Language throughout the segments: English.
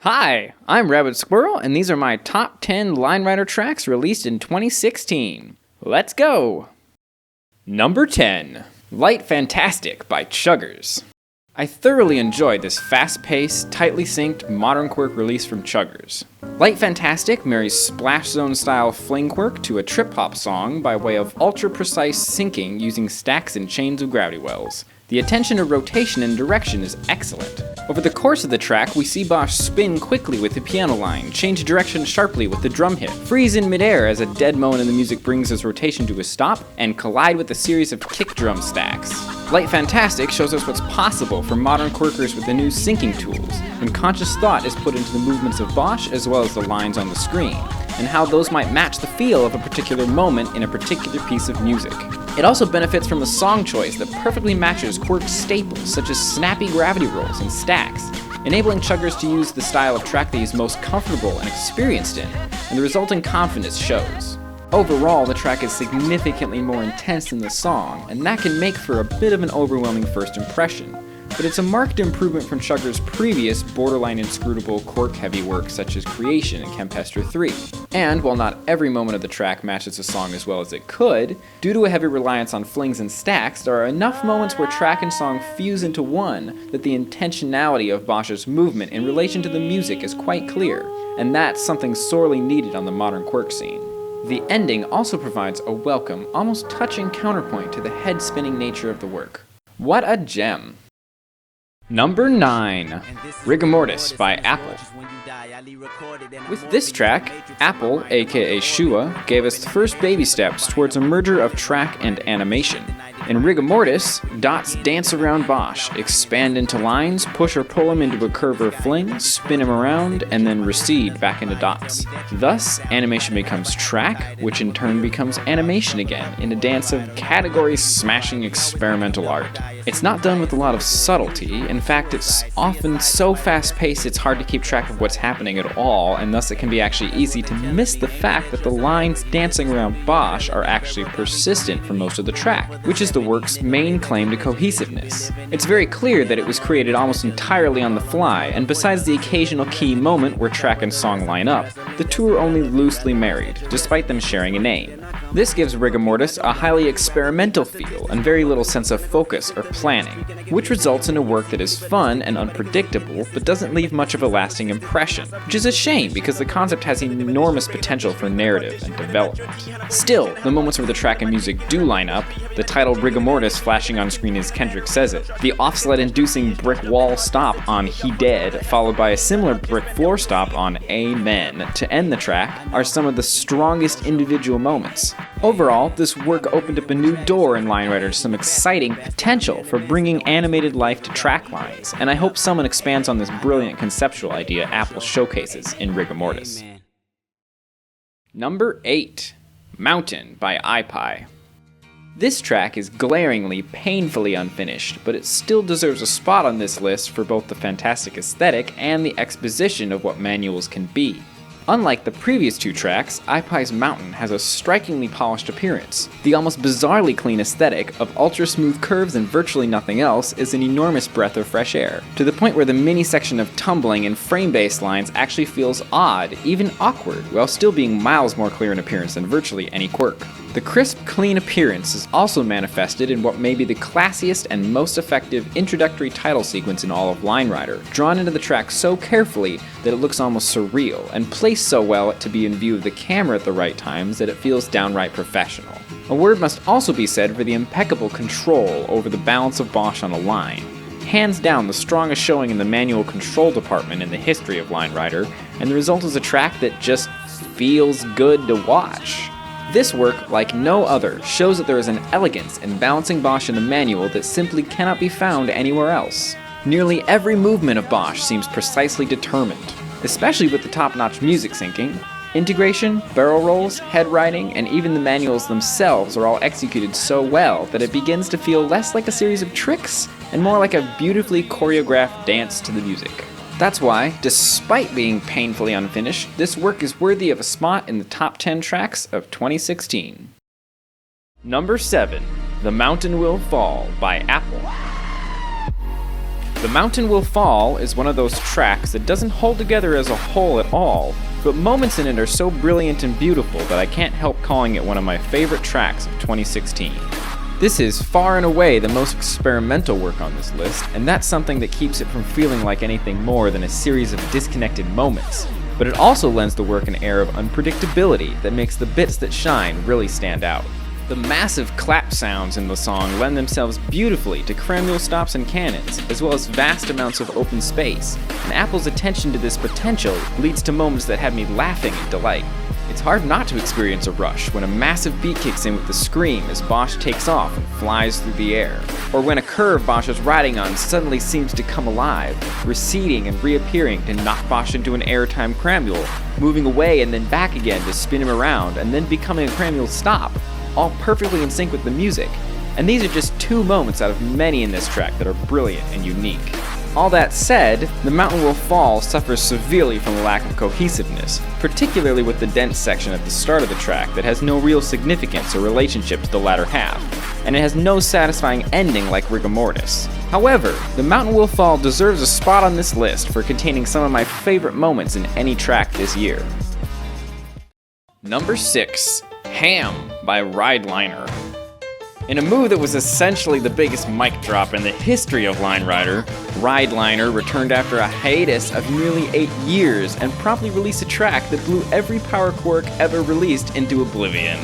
Hi, I'm Rabid Squirrel, and these are my top 10 Line Rider tracks released in 2016. Let's go! Number 10, Light Fantastic by Chuggers. I thoroughly enjoyed this fast-paced, tightly synced modern quirk release from Chuggers. Light Fantastic marries Splash Zone-style fling quirk to a trip-hop song by way of ultra-precise syncing using stacks and chains of gravity wells. The attention to rotation and direction is excellent. Over the course of the track, we see Bosch spin quickly with the piano line, change direction sharply with the drum hit, freeze in midair as a dead moment in the music brings his rotation to a stop, and collide with a series of kick drum stacks. Light Fantastic shows us what's possible for modern quirkers with the new syncing tools, when conscious thought is put into the movements of Bosch as well as the lines on the screen, and how those might match the feel of a particular moment in a particular piece of music. It also benefits from a song choice that perfectly matches quirk staples such as snappy gravity rolls and stacks, enabling Chuggers to use the style of track that he's most comfortable and experienced in, and the resulting confidence shows. Overall, the track is significantly more intense than the song, and that can make for a bit of an overwhelming first impression, but it's a marked improvement from Chuggers' previous borderline inscrutable quirk-heavy work such as Creation and Kempester 3. And while not every moment of the track matches the song as well as it could, due to a heavy reliance on flings and stacks, there are enough moments where track and song fuse into one that the intentionality of Bosch's movement in relation to the music is quite clear, and that's something sorely needed on the modern quirk scene. The ending also provides a welcome, almost touching counterpoint to the head-spinning nature of the work. What a gem! Number 9, Rigamortis by Apple. With this track, Apple, aka Shua, gave us the first baby steps towards a merger of track and animation. In Rigamortis, dots dance around Bosch, expand into lines, push or pull him into a curve or fling, spin him around, and then recede back into dots. Thus, animation becomes track, which in turn becomes animation again, in a dance of category-smashing experimental art. It's not done with a lot of subtlety. In fact, it's often so fast-paced it's hard to keep track of what's happening at all, and thus it can be actually easy to miss the fact that the lines dancing around Bosch are actually persistent for most of the track, which is the work's main claim to cohesiveness. It's very clear that it was created almost entirely on the fly, and besides the occasional key moment where track and song line up, the two are only loosely married, despite them sharing a name. This gives Rigamortis a highly experimental feel and very little sense of focus or planning, which results in a work that is fun and unpredictable, but doesn't leave much of a lasting impression, which is a shame because the concept has enormous potential for narrative and development. Still, the moments where the track and music do line up, the title Rigamortis flashing on screen as Kendrick says it, the off-sled-inducing brick wall stop on He Dead, followed by a similar brick floor stop on Amen to end the track, are some of the strongest individual moments. Overall, this work opened up a new door in Line Rider to some exciting potential for bringing animated life to track lines, and I hope someone expands on this brilliant conceptual idea Apple showcases in Rigamortis. Number 8, Mountain by iPie. This track is glaringly, painfully unfinished, but it still deserves a spot on this list for both the fantastic aesthetic and the exposition of what manuals can be. Unlike the previous two tracks, iPie's Mountain has a strikingly polished appearance. The almost bizarrely clean aesthetic of ultra-smooth curves and virtually nothing else is an enormous breath of fresh air, to the point where the mini-section of tumbling and frame-based lines actually feels odd, even awkward, while still being miles more clear in appearance than virtually any quirk. The crisp, clean appearance is also manifested in what may be the classiest and most effective introductory title sequence in all of Line Rider, drawn into the track so carefully that it looks almost surreal, and placed so well to be in view of the camera at the right times that it feels downright professional. A word must also be said for the impeccable control over the balance of Bosch on a line. Hands down the strongest showing in the manual control department in the history of Line Rider, and the result is a track that just feels good to watch. This work, like no other, shows that there is an elegance in balancing Bosch in the manual that simply cannot be found anywhere else. Nearly every movement of Bosch seems precisely determined, especially with the top-notch music syncing. Integration, barrel rolls, head riding, and even the manuals themselves are all executed so well that it begins to feel less like a series of tricks and more like a beautifully choreographed dance to the music. That's why, despite being painfully unfinished, this work is worthy of a spot in the top 10 tracks of 2016. Number 7, The Mountain Will Fall by Apple. The Mountain Will Fall is one of those tracks that doesn't hold together as a whole at all, but moments in it are so brilliant and beautiful that I can't help calling it one of my favorite tracks of 2016. This is far and away the most experimental work on this list, and that's something that keeps it from feeling like anything more than a series of disconnected moments. But it also lends the work an air of unpredictability that makes the bits that shine really stand out. The massive clap sounds in the song lend themselves beautifully to cramule stops and cannons, as well as vast amounts of open space, and Apple's attention to this potential leads to moments that have me laughing in delight. It's hard not to experience a rush when a massive beat kicks in with the scream as Bosch takes off and flies through the air, or when a curve Bosch is riding on suddenly seems to come alive, receding and reappearing to knock Bosch into an airtime cramule, moving away and then back again to spin him around, and then becoming a cramule stop, all perfectly in sync with the music. And these are just 2 moments out of many in this track that are brilliant and unique. All that said, The Mountain Will Fall suffers severely from a lack of cohesiveness, particularly with the dense section at the start of the track that has no real significance or relationship to the latter half, and it has no satisfying ending like Rigamortis. However, The Mountain Will Fall deserves a spot on this list for containing some of my favorite moments in any track this year. Number 6. Ham by Rideliner. In a move that was essentially the biggest mic drop in the history of Line Rider, Rideliner returned after a hiatus of nearly 8 years and promptly released a track that blew every power quirk ever released into oblivion.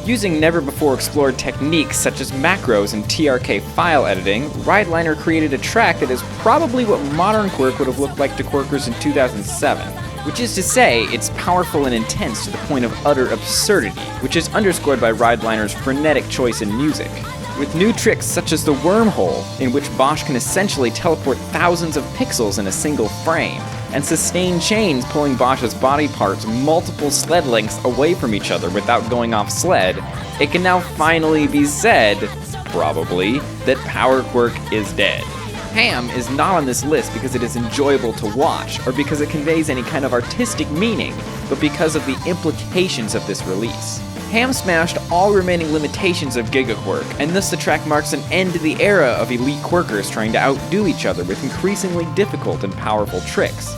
Using never-before-explored techniques such as macros and TRK file editing, Rideliner created a track that is probably what modern quirk would have looked like to quirkers in 2007. Which is to say, it's powerful and intense to the point of utter absurdity, which is underscored by Rideliner's frenetic choice in music. With new tricks such as the wormhole, in which Bosch can essentially teleport thousands of pixels in a single frame, and sustained chains pulling Bosch's body parts multiple sled lengths away from each other without going off sled, it can now finally be said, probably, that Power Quirk is dead. Ham is not on this list because it is enjoyable to watch, or because it conveys any kind of artistic meaning, but because of the implications of this release. Ham smashed all remaining limitations of GigaQuirk, and thus the track marks an end to the era of elite quirkers trying to outdo each other with increasingly difficult and powerful tricks.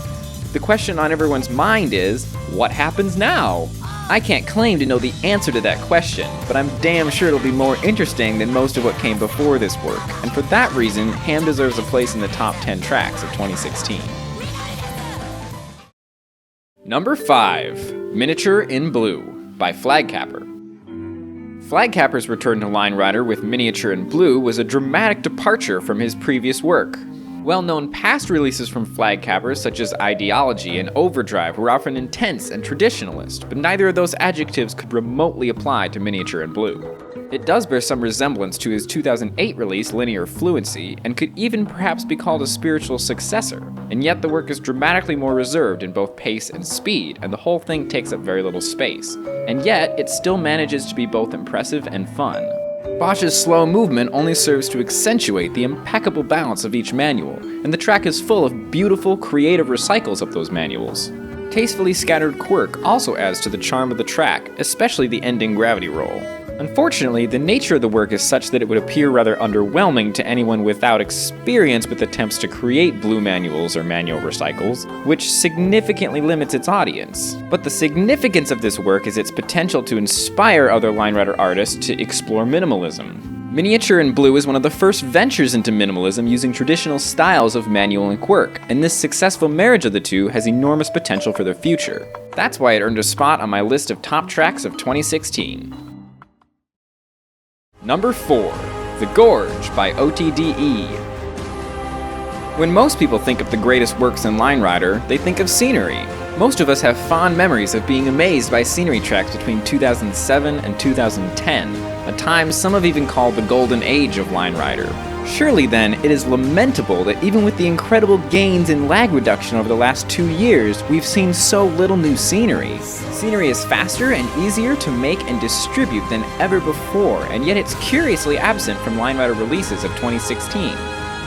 The question on everyone's mind is, what happens now? I can't claim to know the answer to that question, but I'm damn sure it'll be more interesting than most of what came before this work, and for that reason, Ham deserves a place in the top 10 tracks of 2016. Number 5. Miniature in Blue by FlagCapper. FlagCapper's return to Line Rider with Miniature in Blue was a dramatic departure from his previous work. Well-known past releases from FlagCapper, such as Ideology and Overdrive, were often intense and traditionalist, but neither of those adjectives could remotely apply to Miniature in Blue. It does bear some resemblance to his 2008 release, Linear Fluency, and could even perhaps be called a spiritual successor, and yet the work is dramatically more reserved in both pace and speed, and the whole thing takes up very little space. And yet, it still manages to be both impressive and fun. Bosch's slow movement only serves to accentuate the impeccable balance of each manual, and the track is full of beautiful, creative recycles of those manuals. Tastefully scattered quirk also adds to the charm of the track, especially the ending gravity roll. Unfortunately, the nature of the work is such that it would appear rather underwhelming to anyone without experience with attempts to create blue manuals or manual recycles, which significantly limits its audience. But the significance of this work is its potential to inspire other Line Rider artists to explore minimalism. Miniature in Blue is one of the first ventures into minimalism using traditional styles of manual and quirk, and this successful marriage of the two has enormous potential for the future. That's why it earned a spot on my list of top tracks of 2016. Number 4. The Gorge by OTDE. When most people think of the greatest works in Line Rider, they think of scenery. Most of us have fond memories of being amazed by scenery tracks between 2007 and 2010, a time some have even called the golden age of Line Rider. Surely then, it is lamentable that even with the incredible gains in lag reduction over the last 2 years, we've seen so little new scenery. Scenery is faster and easier to make and distribute than ever before, and yet it's curiously absent from Line Rider releases of 2016.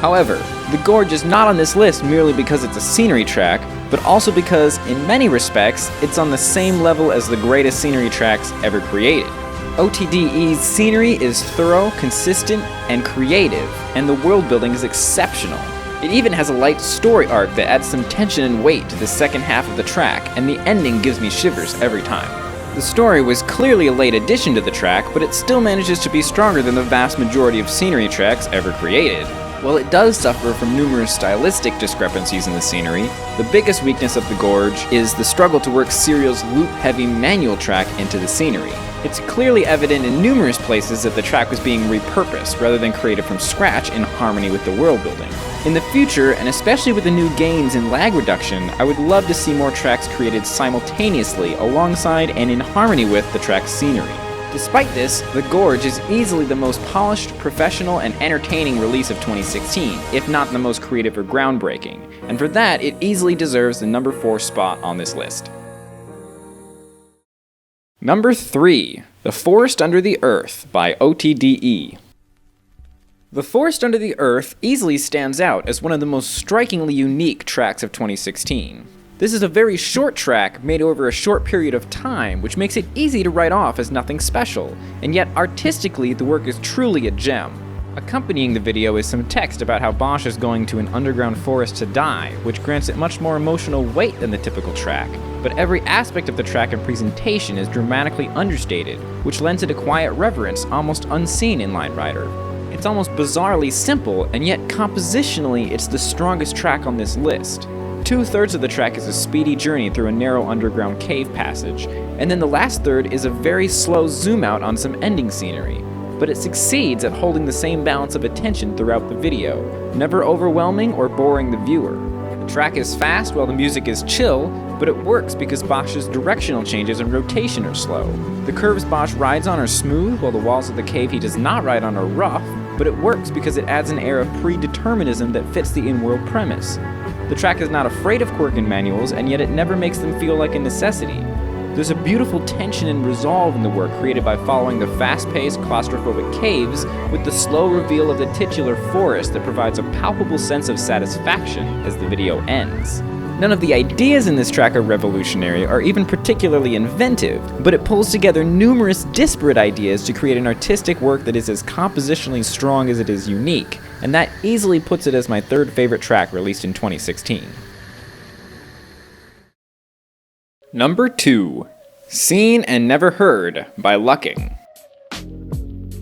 However, The Gorge is not on this list merely because it's a scenery track, but also because, in many respects, it's on the same level as the greatest scenery tracks ever created. OTDE's scenery is thorough, consistent, and creative, and the world building is exceptional. It even has a light story arc that adds some tension and weight to the second half of the track, and the ending gives me shivers every time. The story was clearly a late addition to the track, but it still manages to be stronger than the vast majority of scenery tracks ever created. While it does suffer from numerous stylistic discrepancies in the scenery, the biggest weakness of the Gorge is the struggle to work Serial's loop-heavy manual track into the scenery. It's clearly evident in numerous places that the track was being repurposed rather than created from scratch in harmony with the world building. In the future, and especially with the new gains in lag reduction, I would love to see more tracks created simultaneously alongside and in harmony with the track's scenery. Despite this, The Gorge is easily the most polished, professional, and entertaining release of 2016, if not the most creative or groundbreaking, and for that, it easily deserves the number 4 spot on this list. Number 3, The Forest Under the Earth by OTDE. The Forest Under the Earth easily stands out as one of the most strikingly unique tracks of 2016. This is a very short track made over a short period of time, which makes it easy to write off as nothing special, and yet artistically the work is truly a gem. Accompanying the video is some text about how Bosch is going to an underground forest to die, which grants it much more emotional weight than the typical track, but every aspect of the track and presentation is dramatically understated, which lends it a quiet reverence almost unseen in Line Rider. It's almost bizarrely simple, and yet compositionally it's the strongest track on this list. 2/3 of the track is a speedy journey through a narrow underground cave passage, and then the last third is a very slow zoom out on some ending scenery. But it succeeds at holding the same balance of attention throughout the video, never overwhelming or boring the viewer. The track is fast while the music is chill, but it works because Bosch's directional changes and rotation are slow. The curves Bosch rides on are smooth, while the walls of the cave he does not ride on are rough, but it works because it adds an air of predeterminism that fits the in-world premise. The track is not afraid of quirk and manuals, and yet it never makes them feel like a necessity. There's a beautiful tension and resolve in the work created by following the fast-paced, claustrophobic caves with the slow reveal of the titular forest that provides a palpable sense of satisfaction as the video ends. None of the ideas in this track are revolutionary or even particularly inventive, but it pulls together numerous disparate ideas to create an artistic work that is as compositionally strong as it is unique, and that easily puts it as my 3rd favorite track released in 2016. Number 2, Seen and Never Heard by Lukking.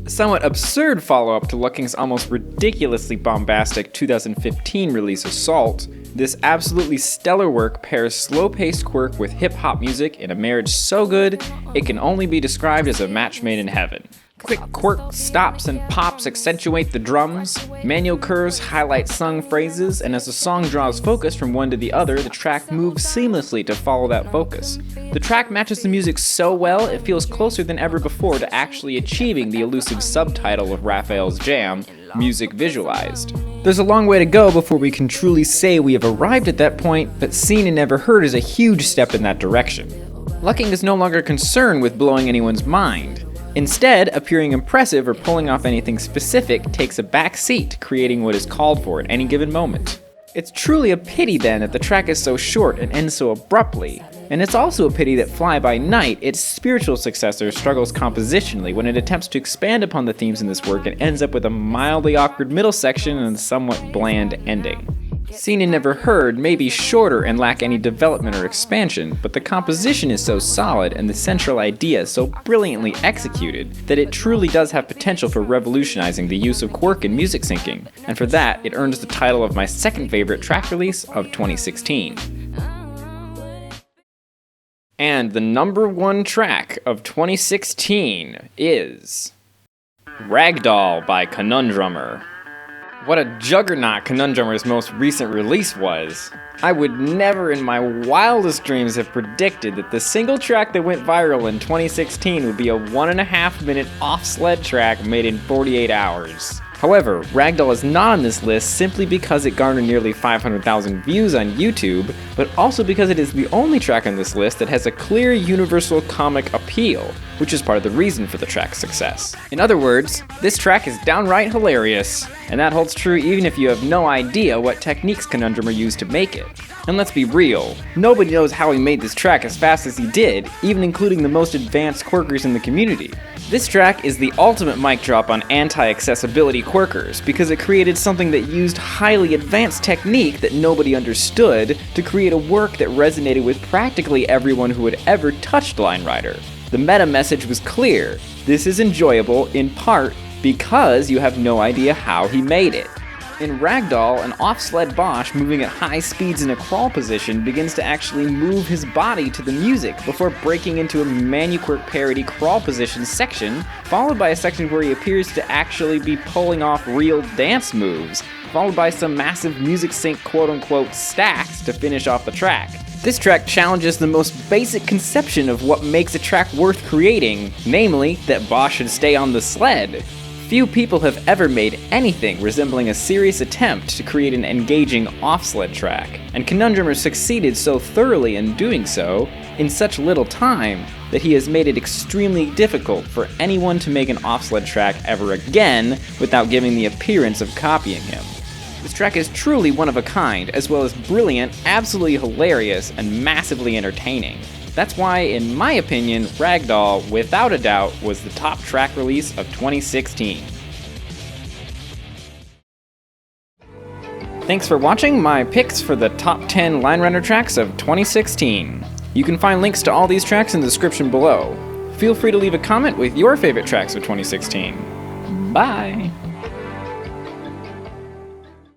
A somewhat absurd follow-up to Lucking's almost ridiculously bombastic 2015 release Assault, this absolutely stellar work pairs slow-paced quirk with hip-hop music in a marriage so good, it can only be described as a match made in heaven. Quick quirk stops and pops accentuate the drums, manual curves highlight sung phrases, and as the song draws focus from one to the other, the track moves seamlessly to follow that focus. The track matches the music so well, it feels closer than ever before to actually achieving the elusive subtitle of Raphael's jam, Music Visualized. There's a long way to go before we can truly say we have arrived at that point, but Seen and Never Heard is a huge step in that direction. Lukking is no longer concerned with blowing anyone's mind. Instead, appearing impressive or pulling off anything specific takes a back seat, creating what is called for at any given moment. It's truly a pity then that the track is so short and ends so abruptly, and it's also a pity that Fly By Night, its spiritual successor, struggles compositionally when it attempts to expand upon the themes in this work and ends up with a mildly awkward middle section and a somewhat bland ending. Seen and Never Heard may be shorter and lack any development or expansion, but the composition is so solid and the central idea so brilliantly executed that it truly does have potential for revolutionizing the use of quirk in music syncing, and for that it earns the title of my 2nd favorite track release of 2016. And the number 1 track of 2016 is Ragdoll by Conundrumer. What a juggernaut Conundrumer's most recent release was. I would never in my wildest dreams have predicted that the single track that went viral in 2016 would be a 1.5 minute off-sled track made in 48 hours. However, Ragdoll is not on this list simply because it garnered nearly 500,000 views on YouTube, but also because it is the only track on this list that has a clear universal comic appeal, which is part of the reason for the track's success. In other words, this track is downright hilarious, and that holds true even if you have no idea what techniques Conundrumer used to make it. And let's be real, nobody knows how he made this track as fast as he did, even including the most advanced quirkers in the community. This track is the ultimate mic drop on anti-accessibility quirkers because it created something that used highly advanced technique that nobody understood to create a work that resonated with practically everyone who had ever touched Line Rider. The meta message was clear. This is enjoyable in part because you have no idea how he made it. In Ragdoll, an off-sled Bosch moving at high speeds in a crawl position begins to actually move his body to the music before breaking into a Manuquirk parody crawl position section, followed by a section where he appears to actually be pulling off real dance moves, followed by some massive music sync quote-unquote stacks to finish off the track. This track challenges the most basic conception of what makes a track worth creating, namely that Bosch should stay on the sled. Few people have ever made anything resembling a serious attempt to create an engaging off-sled track, and Conundrumer succeeded so thoroughly in doing so in such little time that he has made it extremely difficult for anyone to make an off-sled track ever again without giving the appearance of copying him. This track is truly one of a kind, as well as brilliant, absolutely hilarious, and massively entertaining. That's why, in my opinion, Ragdoll, without a doubt, was the top track release of 2016. Thanks for watching my picks for the top 10 Line Runner tracks of 2016. You can find links to all these tracks in the description below. Feel free to leave a comment with your favorite tracks of 2016. Bye!